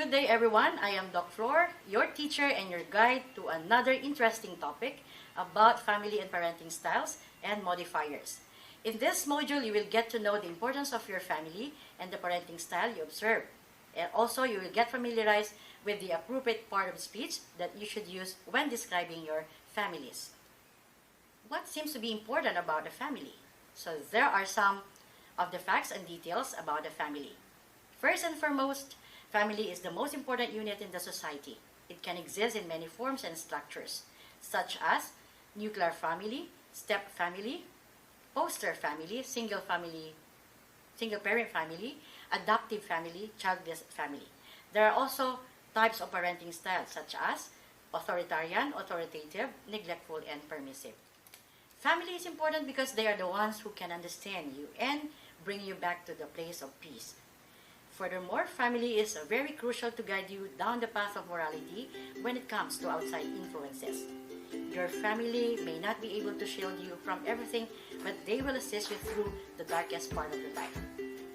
good day everyone. I am Doc Flor, your teacher and your guide to another interesting topic about family and parenting styles and modifiers. In this module, you will get to know the importance of your family and the parenting style you observe. And also, you will get familiarized with the appropriate part of speech that you should use when describing your families. What seems to be important about a family? So there are some of the facts and details about a family. First and foremost, family is the most important unit in the society. It can exist in many forms and structures, such as nuclear family, step family, foster family, single parent family, adoptive family, childless family. There are also types of parenting styles such as authoritarian, authoritative, neglectful, and permissive. Family is important because they are the ones who can understand you and bring you back to the place of peace. Furthermore, family is very crucial to guide you down the path of morality when it comes to outside influences. Your family may not be able to shield you from everything, but they will assist you through the darkest part of your life.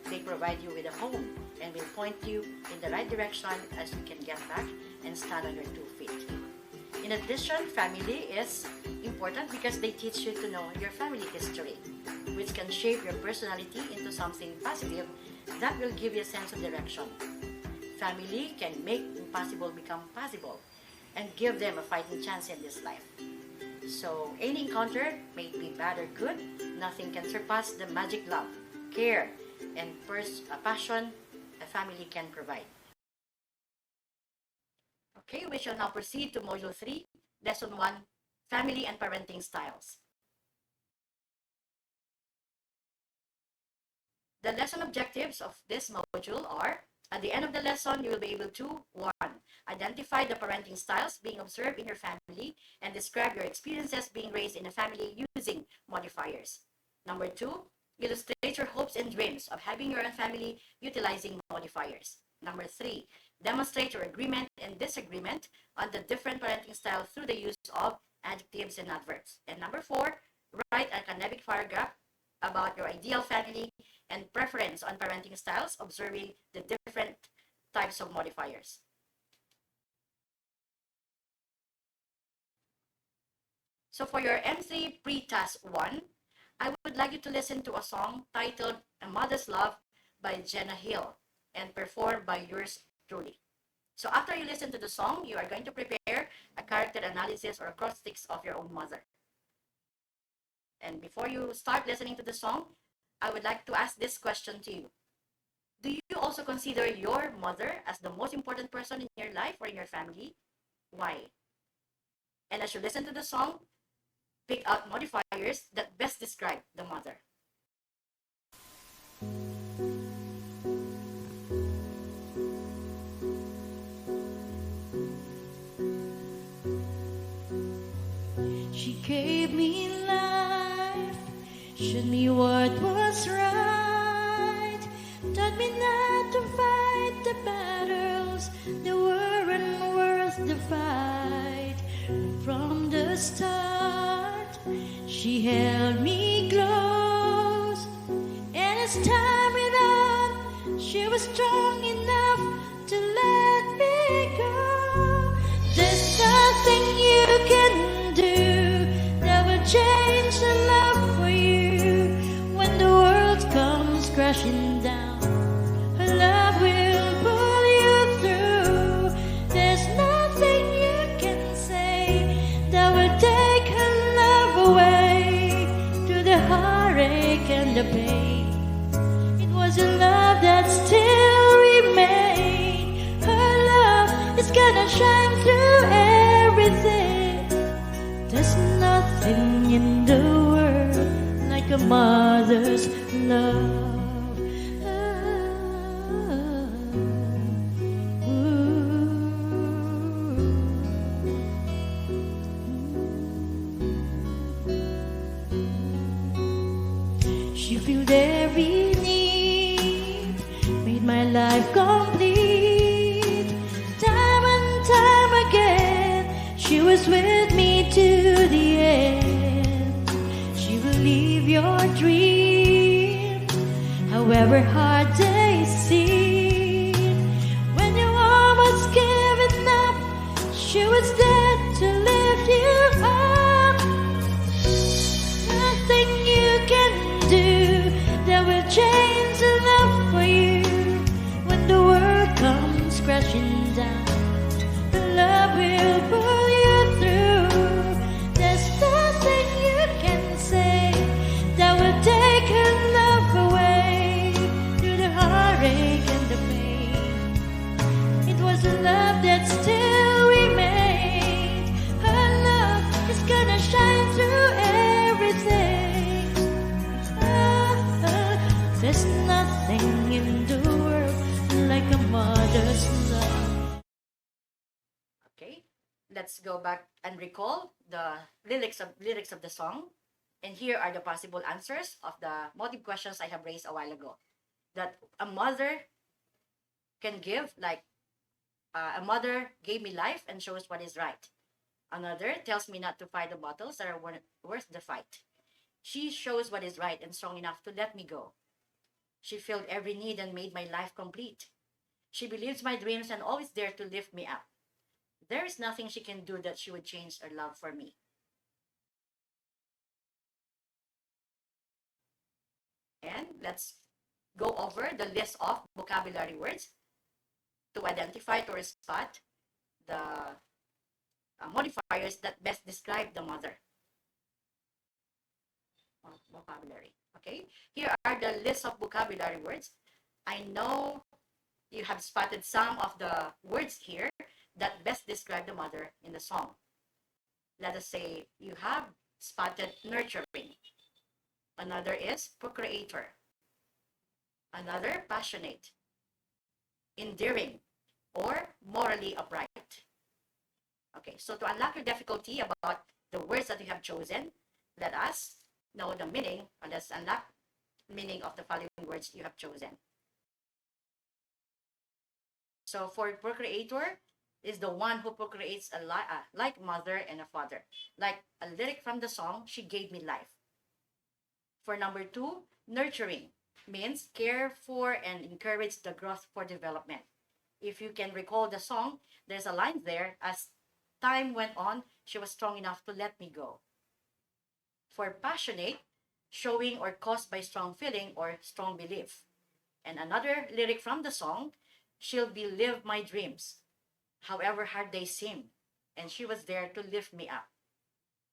They provide you with a home and will point you in the right direction as you can get back and stand on your 2 feet. In addition, family is important because they teach you to know your family history, which can shape your personality into something positive that will give you a sense of direction. Family can make impossible become possible and give them a fighting chance in this life. So any encounter, may it be bad or good, nothing can surpass the magic love, care, and passion a family can provide. Okay, we shall now proceed to Module 3, Lesson 1, Family and Parenting Styles. The lesson objectives of this module are, at the end of the lesson, you will be able to 1. Identify the parenting styles being observed in your family and describe your experiences being raised in a family using modifiers. Number 2, illustrate your hopes and dreams of having your own family utilizing modifiers. Number 3, demonstrate your agreement and disagreement on the different parenting styles through the use of adjectives and adverbs. And number 4, write an academic paragraph about your ideal family and preference on parenting styles, observing the different types of modifiers. So for your M3 pre-task 1, I would like you to listen to a song titled A Mother's Love by Jenna Hill and performed by yours truly. So after you listen to the song, you are going to prepare a character analysis or acrostics of your own mother. And before you start listening to the song, I would like to ask this question to you. Do you also consider your mother as the most important person in your life or in your family? Why? And as you listen to the song, pick out modifiers that best describe the mother. She gave me life, showed me what was right, taught me not to fight the battles that weren't worth the fight. From the start, she held me close, and as time went on, she was strong enough to let me go. There's nothing you can do that will change the love for you when the world comes crashing down. Her love will pull you through. There's nothing you can say that will take her love away through the heartache and the pain. It was a love that still remained. Her love is gonna shine through everything. There's nothing in the world like a mother's love. She filled every need, made my life complete. Time and time again, she was with me to the end. She will leave your dream, however hard they seem. When you almost There's nothing in the world like a mother's love. Okay, let's go back and recall the lyrics of the song. And here are the possible answers of the motive questions I have raised a while ago. That a mother can give, like, a mother gave me life and shows what is right. Another tells me not to fight the battles that are worth the fight. She shows what is right and strong enough to let me go. She filled every need and made my life complete. She believes my dreams and always there to lift me up. There is nothing she can do that she would change her love for me. And let's go over the list of vocabulary words to identify or spot the modifiers that best describe the mother. Vocabulary. Okay, here are the list of vocabulary words. I know you have spotted some of the words here that best describe the mother in the song. Let us say you have spotted nurturing. Another is procreator. Another, passionate, endearing, or morally upright. Okay, so to unlock your difficulty about the words that you have chosen, let us know the meaning, or let's unlock the meaning of the following words you have chosen. So for procreator is the one who procreates like mother and a father. Like a lyric from the song, she gave me life. For number 2, nurturing means care for and encourage the growth for development. If you can recall the song, there's a line there, as time went on, she was strong enough to let me go. For passionate, showing or caused by strong feeling or strong belief. And another lyric from the song, she'll believe my dreams, however hard they seem, and she was there to lift me up.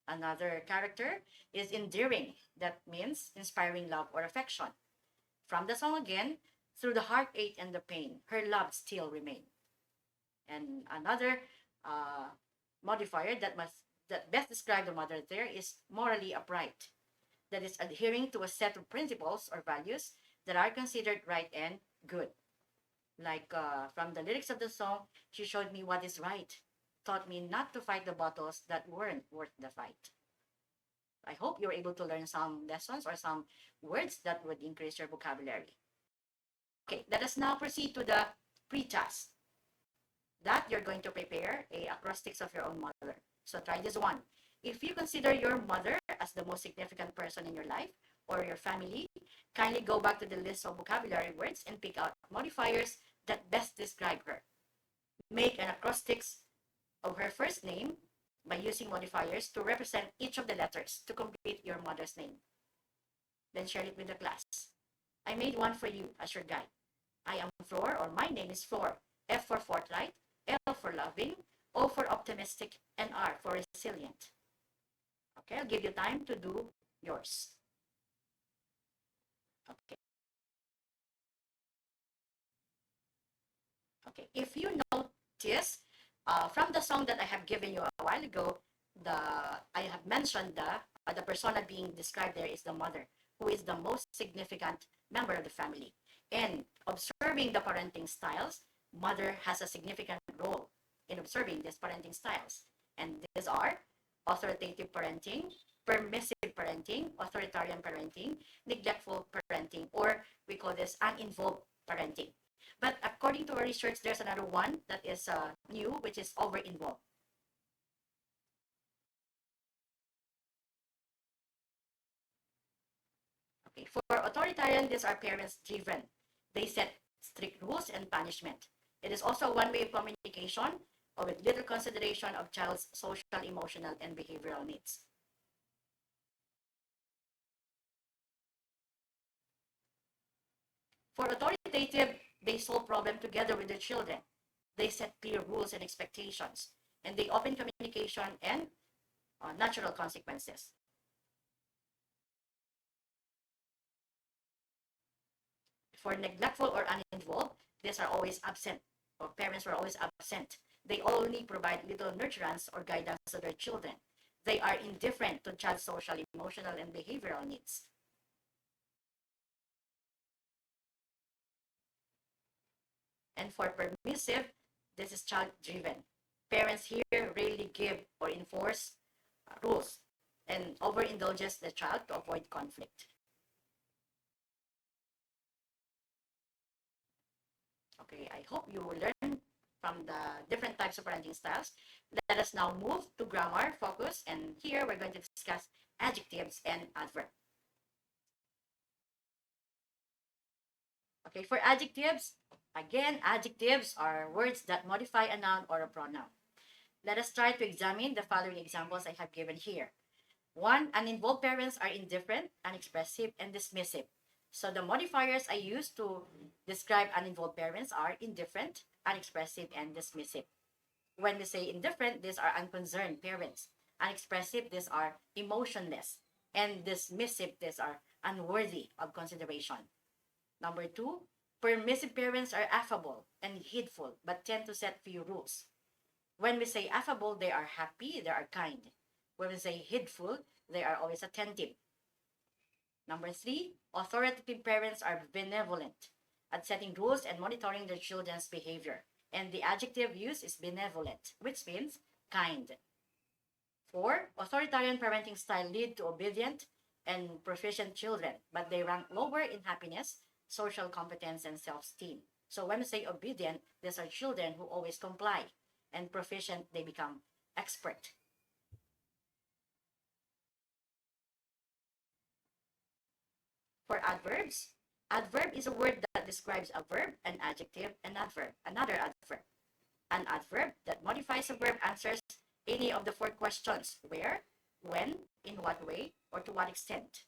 Another character is endearing, that means inspiring love or affection. From the song again, through the heartache and the pain, her love still remain. And another modifier that best describe the mother there is morally upright, that is adhering to a set of principles or values that are considered right and good. Like from the lyrics of the song, she showed me what is right, taught me not to fight the battles that weren't worth the fight. I hope you're able to learn some lessons or some words that would increase your vocabulary. Okay, let us now proceed to the pre-task that you're going to prepare a acrostics of your own mother. So try this one. If you consider your mother as the most significant person in your life or your family, kindly go back to the list of vocabulary words and pick out modifiers that best describe her. Make an acrostics of her first name by using modifiers to represent each of the letters to complete your mother's name. Then share it with the class. I made one for you as your guide. I am Flor, or my name is Flor. F for forthright, L for loving, O for optimistic, and R for resilient. Okay, I'll give you time to do yours. Okay. Okay, if you notice, from the song that I have given you a while ago, I have mentioned the persona being described there is the mother, who is the most significant member of the family. And observing the parenting styles, mother has a significant role in observing these parenting styles. And these are authoritative parenting, permissive parenting, authoritarian parenting, neglectful parenting, or we call this uninvolved parenting. But according to our research, there's another one that is new, which is over-involved. Okay, for authoritarian, these are parents-driven. They set strict rules and punishment. It is also one way of communication or with little consideration of child's social, emotional, and behavioral needs. For authoritative, they solve problems together with their children. They set clear rules and expectations, and they open communication and natural consequences. For neglectful or uninvolved, these are always absent, or parents are always absent. They only provide little nurturance or guidance to their children. They are indifferent to child's social, emotional, and behavioral needs. And for permissive, this is child-driven. Parents here rarely give or enforce rules and overindulges the child to avoid conflict. Okay, I hope you will learn from the different types of parenting styles. Let us now move to grammar focus, and here we're going to discuss adjectives and adverb. Okay, for adjectives, again, adjectives are words that modify a noun or a pronoun. Let us try to examine the following examples I have given here. 1. Uninvolved parents are indifferent, unexpressive, and dismissive. So the modifiers I use to describe uninvolved parents are indifferent, unexpressive, and dismissive. When we say indifferent, these are unconcerned parents. Unexpressive, these are emotionless. And dismissive, these are unworthy of consideration. Number 2, permissive parents are affable and heedful, but tend to set few rules. When we say affable, they are happy, they are kind. When we say heedful, they are always attentive. Number 3, authoritative parents are benevolent at setting rules and monitoring their children's behavior. And the adjective used is benevolent, which means kind. 4, authoritarian parenting style lead to obedient and proficient children, but they rank lower in happiness, social competence, and self-esteem. So when we say obedient, these are children who always comply, and proficient, they become expert. For adverbs, adverb is a word that describes a verb, an adjective, an adverb, another adverb. An adverb that modifies a verb answers any of the 4 questions: where, when, in what way, or to what extent.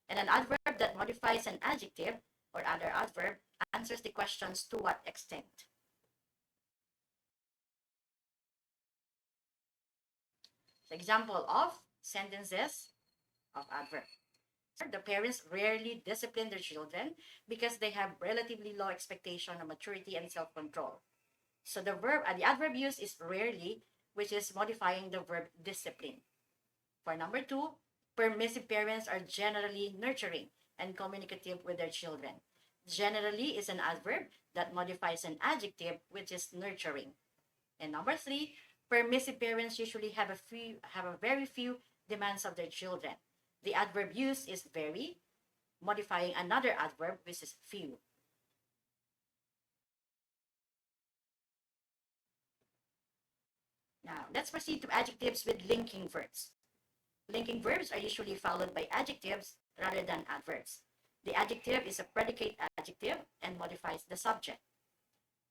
And an adverb that modifies an adjective or other adverb answers the questions to what extent. The example of sentences of adverb. The parents rarely discipline their children because they have relatively low expectation of maturity and self-control. So the adverb used is rarely, which is modifying the verb discipline. For number 2, permissive parents are generally nurturing and communicative with their children. Generally is an adverb that modifies an adjective, which is nurturing. And number 3, permissive parents usually have a very few demands of their children. The adverb used is very, modifying another adverb, which is few. Now, let's proceed to adjectives with linking verbs. Linking verbs are usually followed by adjectives rather than adverbs. The adjective is a predicate adjective and modifies the subject.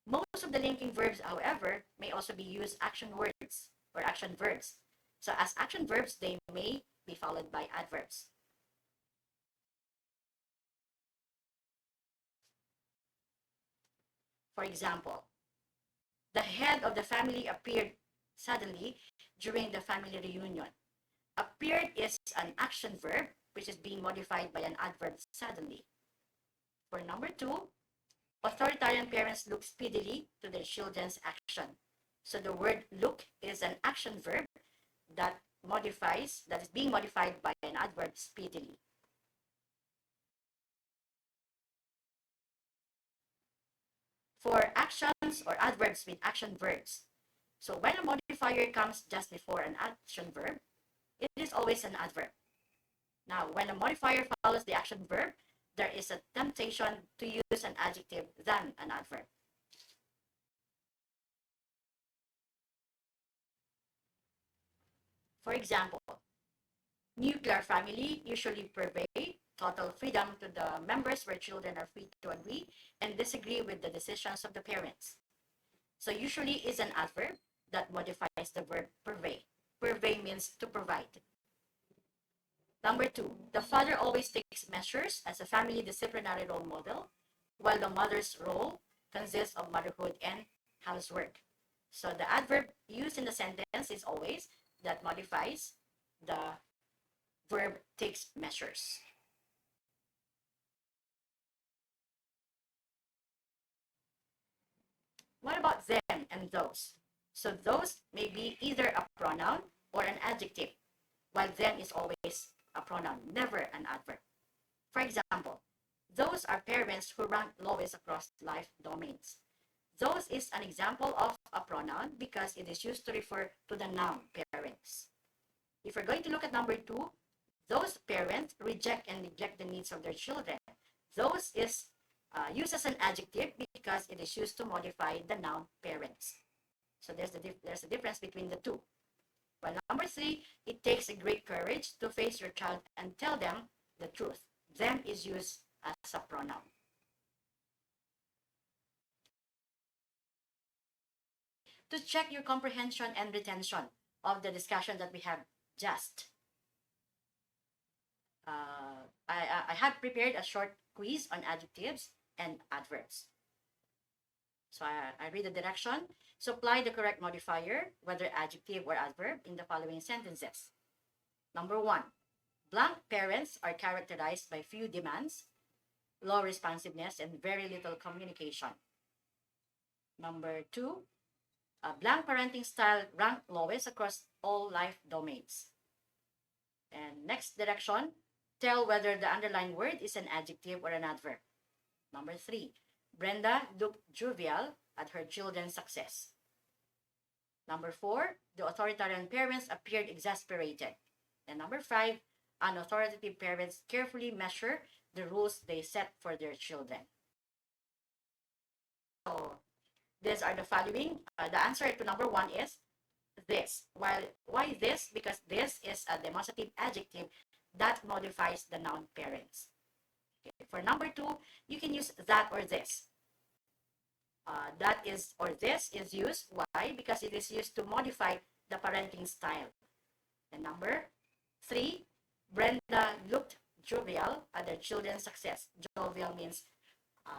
Most of the linking verbs, however, may also be used action words or action verbs. So as action verbs, they may be followed by adverbs. For example, the head of the family appeared suddenly during the family reunion. Appeared is an action verb, which is being modified by an adverb suddenly. For number 2, authoritarian parents look speedily to their children's action. So the word look is an action verb that is being modified by an adverb speedily. For actions or adverbs with action verbs, so when a modifier comes just before an action verb, it is always an adverb. Now, when a modifier follows the action verb, there is a temptation to use an adjective than an adverb. For example, nuclear family usually purvey total freedom to the members where children are free to agree and disagree with the decisions of the parents. So usually is an adverb that modifies the verb purvey. Purvey means to provide. Number 2, the father always takes measures as a family disciplinary role model, while the mother's role consists of motherhood and housework. So the adverb used in the sentence is always that modifies the verb takes measures. What about them and those? So those may be either a pronoun or an adjective, while them is always a pronoun, never an adverb. For example, those are parents who rank lowest across life domains. Those is an example of a pronoun because it is used to refer to the noun parents. If we're going to look at number 2, those parents reject and neglect the needs of their children. Those is used as an adjective because it is used to modify the noun parents. So there's a difference between the two. Well, number 3, it takes a great courage to face your child and tell them the truth. Them is used as a pronoun. To check your comprehension and retention of the discussion that we have just, I have prepared a short quiz on adjectives and adverbs. So I read the direction. Supply the correct modifier, whether adjective or adverb, in the following sentences. Number 1, blank parents are characterized by few demands, low responsiveness, and very little communication. Number 2, a blank parenting style ranked lowest across all life domains. And next direction, tell whether the underlined word is an adjective or an adverb. Number 3, Brenda looked jovial at her children's success. Number 4, the authoritarian parents appeared exasperated. And number 5, unauthoritative parents carefully measure the rules they set for their children. So, these are the following. The answer to number 1 is this. Why this? Because this is a demonstrative adjective that modifies the noun parents. Okay. For number 2, you can use that or this. That is or this is used. Why? Because it is used to modify the parenting style. And number 3, Brenda looked jovial at their children's success. Jovial means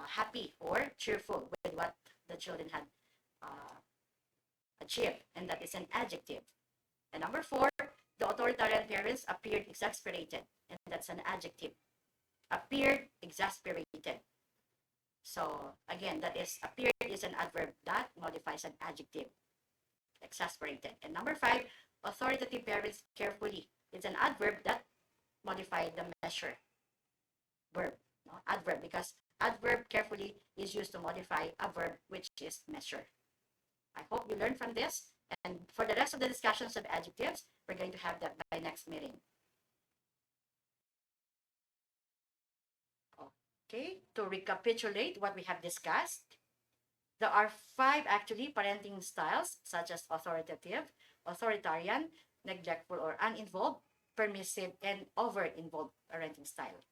happy or cheerful with what the children had achieved, and that is an adjective. And number 4, the authoritarian parents appeared exasperated, and that's an adjective. Appeared exasperated. So again, that is appeared is an adverb that modifies an adjective. Exasperated. And number 5, authoritative parents carefully. It's an adverb that modified the measure. Verb. No? Adverb, because adverb carefully is used to modify a verb which is measure. I hope you learned from this. And for the rest of the discussions of adjectives, we're going to have that by next meeting. Okay, to recapitulate what we have discussed, there are 5 actually parenting styles such as authoritative, authoritarian, neglectful or uninvolved, permissive, and over-involved parenting style.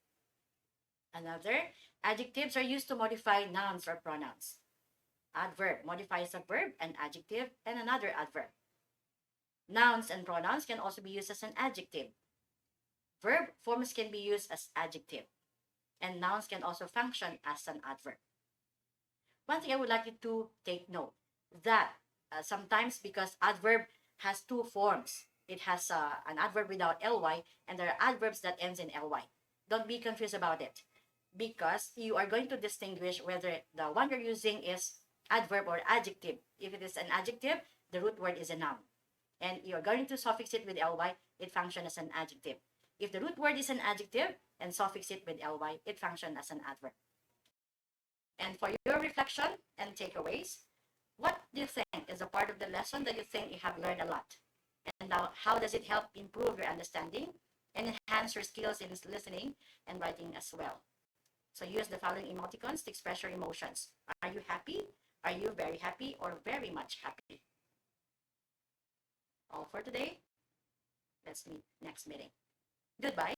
Another, adjectives are used to modify nouns or pronouns. Adverb modifies a verb, an adjective, and another adverb. Nouns and pronouns can also be used as an adjective. Verb forms can be used as adjective. And nouns can also function as an adverb. One thing I would like you to take note, that sometimes because adverb has 2 forms, it has an adverb without ly, and there are adverbs that ends in ly. Don't be confused about it, because you are going to distinguish whether the one you're using is adverb or adjective. If it is an adjective, the root word is a noun. And you're going to suffix it with ly, it functions as an adjective. If the root word is an adjective and suffix it with ly, it functions as an adverb. And for your reflection and takeaways, what do you think is a part of the lesson that you think you have learned a lot? And now, how does it help improve your understanding and enhance your skills in listening and writing as well? So use the following emoticons to express your emotions. Are you happy? Are you very happy or very much happy? All for today. Let's meet next meeting. Goodbye.